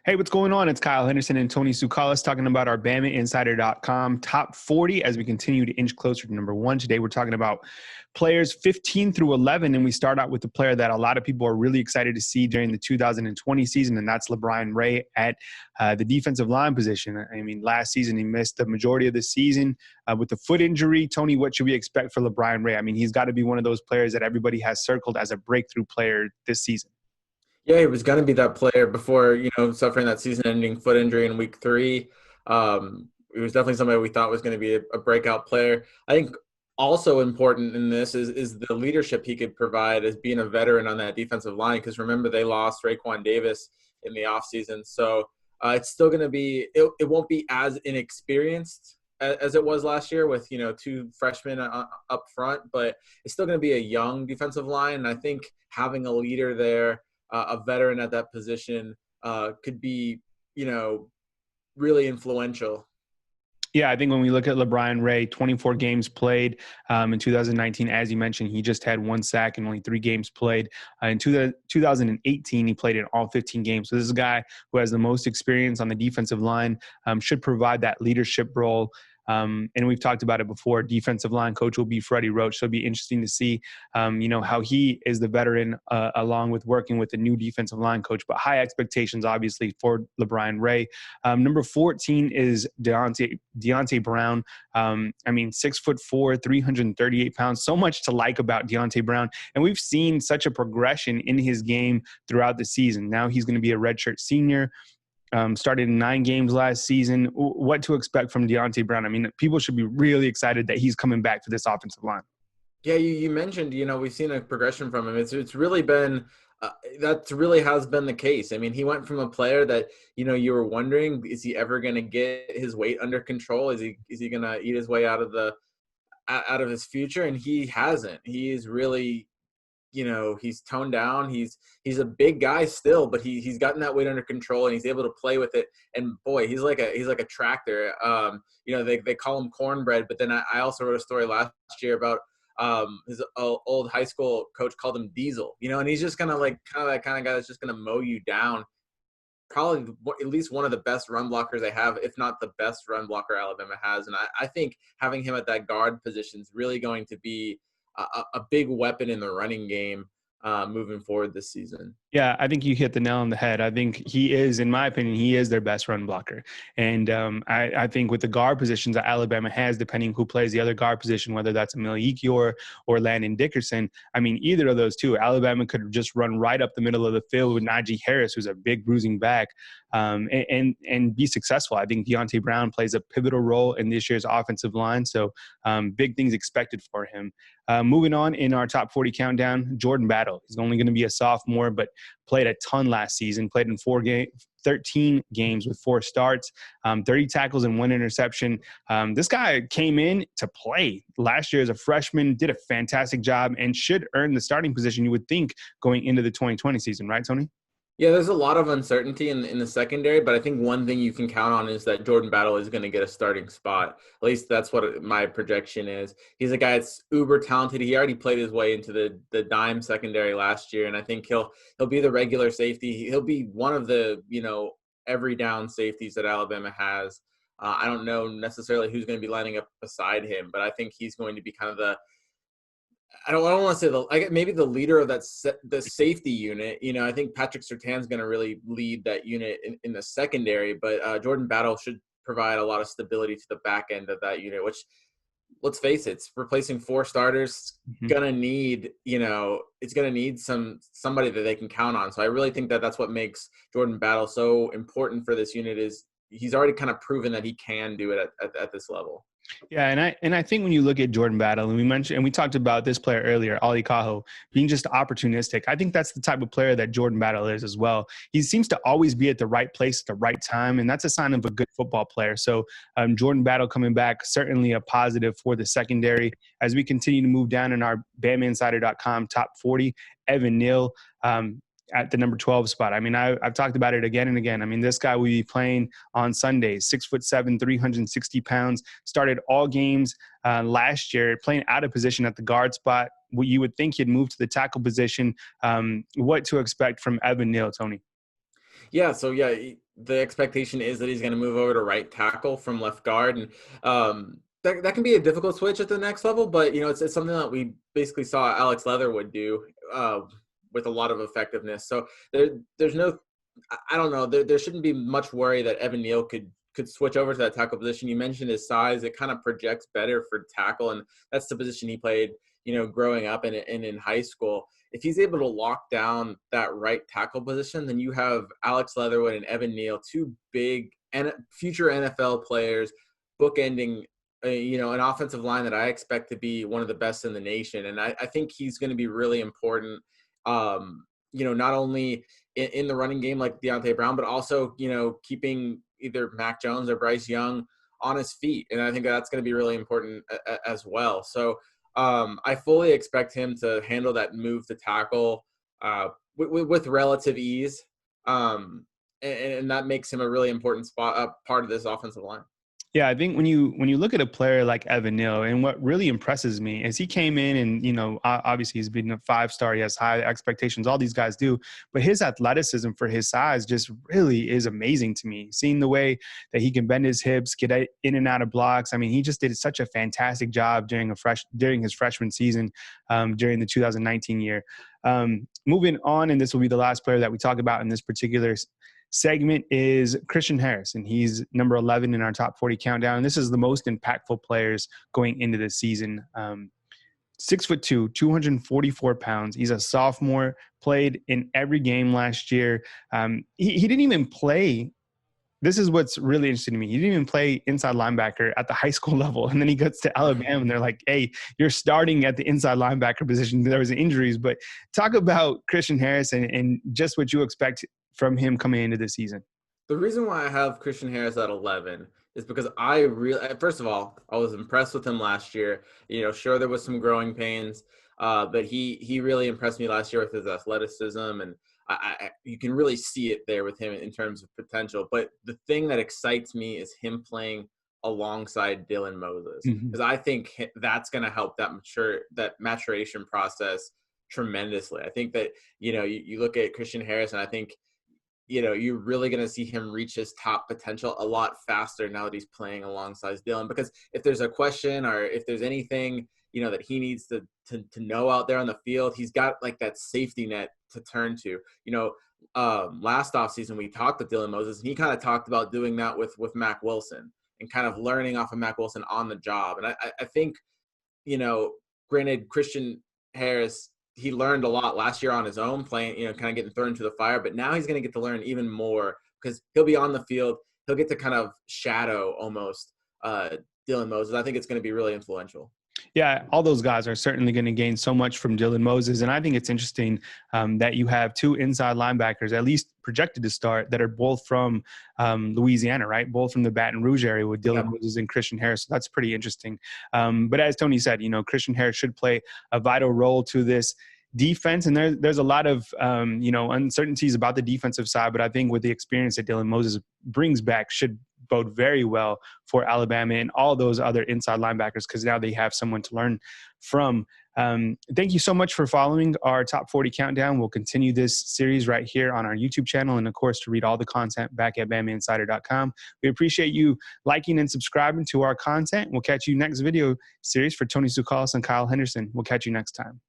Hey, what's going on? It's Kyle Henderson and Tony Tsoukalas talking about our BamaInsider.com top 40 as we continue to inch closer to number one. Today, we're talking about players 15 through 11, and we start out with the player that a lot of people are really excited to see during the 2020 season, and that's LaBryan Ray at the defensive line position. I mean, last season, he missed the majority of the season with the foot injury. Tony, what should we expect for LaBryan Ray? I mean, he's got to be one of those players that everybody has circled as a breakthrough player this season. Yeah, he was going to be that player before, suffering that season-ending foot injury in week 3. It was definitely somebody we thought was going to be a breakout player. I think also important in this is the leadership he could provide as being a veteran on that defensive line, because remember, they lost Raekwon Davis in the offseason. So it's still going to be – it won't be as inexperienced as it was last year with, 2 freshmen up front, but it's still going to be a young defensive line. And I think having a leader there, a veteran at that position could be, really influential. Yeah, I think when we look at LaBryan Ray, 24 games played in 2019, as you mentioned, he just had 1 sack and only 3 games played. In 2018, he played in all 15 games. So this is a guy who has the most experience on the defensive line, should provide that leadership role. And we've talked about it before. Defensive line coach will be Freddie Roach. So it'll be interesting to see, how he is the veteran along with working with the new defensive line coach. But high expectations, obviously, for LaBryan Ray. Number 14 is Deonte Brown. 6'4", 338 pounds. So much to like about Deonte Brown. And we've seen such a progression in his game throughout the season. Now he's going to be a redshirt senior. Started in 9 games last season. What to expect from Deonte Brown? I mean, people should be really excited that he's coming back to this offensive line. Yeah, you mentioned, we've seen a progression from him. It's really been that really has been the case. I mean, he went from a player that, you were wondering, is he ever going to get his weight under control? Is he going to eat his way out of his future? And he hasn't. He is really, he's toned down. He's a big guy still, but he's gotten that weight under control and he's able to play with it. And boy, he's like a tractor. They call him cornbread, but then I also wrote a story last year about his old high school coach called him Diesel, and he's just gonna that kind of guy that's just gonna mow you down. Probably at least one of the best run blockers they have, if not the best run blocker Alabama has. And I think having him at that guard position is really going to be a big weapon in the running game moving forward this season. Yeah, I think you hit the nail on the head. I think he is, in my opinion, he is their best run blocker. And I think with the guard positions that Alabama has, depending who plays the other guard position, whether that's Emil Ekiyor or Landon Dickerson, I mean, either of those two, Alabama could just run right up the middle of the field with Najee Harris, who's a big bruising back, and be successful. I think Deonte Brown plays a pivotal role in this year's offensive line. So big things expected for him. Moving on in our top 40 countdown, Jordan Battle. He's only going to be a sophomore, but played a ton last season, played in 13 games with 4 starts, 30 tackles and 1 interception. This guy came in to play last year as a freshman, did a fantastic job, and should earn the starting position, you would think, going into the 2020 season, right, Tony? Yeah, there's a lot of uncertainty in the secondary, but I think one thing you can count on is that Jordan Battle is going to get a starting spot. At least that's what my projection is. He's a guy that's uber talented. He already played his way into the dime secondary last year, and I think he'll be the regular safety. He'll be one of the every down safeties that Alabama has. I don't know necessarily who's going to be lining up beside him, but I think he's going to be kind of the I don't want to say maybe the leader of the safety unit. I think Patrick Surtain's going to really lead that unit in the secondary, but Jordan Battle should provide a lot of stability to the back end of that unit, which, let's face it, it's replacing 4 starters. Mm-hmm. Gonna need, it's gonna need somebody that they can count on. So I really think that's what makes Jordan Battle so important for this unit, is he's already kind of proven that he can do it at this level. Yeah, and I think when you look at Jordan Battle, and we talked about this player earlier, Ali Cajo, being just opportunistic, I think that's the type of player that Jordan Battle is as well. He seems to always be at the right place at the right time, and that's a sign of a good football player. So Jordan Battle coming back, certainly a positive for the secondary. As we continue to move down in our BamaInsider.com top 40, Evan Neal, at the number 12 spot. I mean, I've talked about it again and again. I mean, this guy will be playing on Sundays, 6'7", 360 pounds, started all games last year, playing out of position at the guard spot. You would think he'd move to the tackle position. What to expect from Evan Neal, Tony? Yeah, so yeah, the expectation is that he's going to move over to right tackle from left guard, and that can be a difficult switch at the next level. But it's something that we basically saw Alex Leatherwood do with a lot of effectiveness. So there's no, I don't know, there shouldn't be much worry that Evan Neal could switch over to that tackle position. You mentioned his size; it kind of projects better for tackle, and that's the position he played, growing up and in high school. If he's able to lock down that right tackle position, then you have Alex Leatherwood and Evan Neal, two big and future NFL players, bookending, an offensive line that I expect to be one of the best in the nation. And I think he's going to be really important, not only in the running game like Deonte Brown, but also, keeping either Mac Jones or Bryce Young on his feet. And I think that's going to be really important as well. So, I fully expect him to handle that move to tackle with relative ease, and that makes him a really important part of this offensive line. Yeah, I think when you look at a player like Evan Neal, and what really impresses me is he came in and, obviously he's been a 5-star. He has high expectations. All these guys do. But his athleticism for his size just really is amazing to me. Seeing the way that he can bend his hips, get in and out of blocks. I mean, he just did such a fantastic job during his freshman season, during the 2019 year. Moving on, and this will be the last player that we talk about in this particular segment, is Christian Harris, and he's number 11 in our top 40 countdown. And this is the most impactful players going into this season. 6'2", 244 pounds. He's a sophomore, played in every game last year. He didn't even play. This is what's really interesting to me. He didn't even play inside linebacker at the high school level. And then he gets to Alabama and they're like, hey, you're starting at the inside linebacker position. There was injuries, but talk about Christian Harris and just what you expect from him coming into this season. The reason why I have Christian Harris at 11 is because first of all, I was impressed with him last year. Sure, there was some growing pains, but he really impressed me last year with his athleticism, and you can really see it there with him in terms of potential. But the thing that excites me is him playing alongside Dylan Moses, because I think that's going to help that maturation process tremendously. I think that, you look at Christian Harris, and I think, you're really going to see him reach his top potential a lot faster now that he's playing alongside Dylan. Because if there's a question or if there's anything, that he needs to know out there on the field, he's got like that safety net to turn to. Last offseason we talked to Dylan Moses, and he kind of talked about doing that with Mac Wilson and kind of learning off of Mac Wilson on the job. And I think, granted, Christian Harris, he learned a lot last year on his own, playing, kind of getting thrown into the fire. But now he's going to get to learn even more because he'll be on the field. He'll get to kind of shadow almost Dylan Moses. I think it's going to be really influential. Yeah, all those guys are certainly going to gain so much from Dylan Moses. And I think it's interesting that you have two inside linebackers, at least projected to start, that are both from Louisiana, right? Both from the Baton Rouge area with Dylan Moses and Christian Harris. So that's pretty interesting. But as Tony said, Christian Harris should play a vital role to this defense. And there's a lot of, uncertainties about the defensive side. But I think with the experience that Dylan Moses brings back should bode very well for Alabama and all those other inside linebackers, because now they have someone to learn from. Thank you so much for following our Top 40 Countdown. We'll continue this series right here on our YouTube channel, and of course to read all the content back at BamaInsider.com. We appreciate you liking and subscribing to our content. We'll catch you next video series. For Tony Tsoukalos and Kyle Henderson, we'll catch you next time.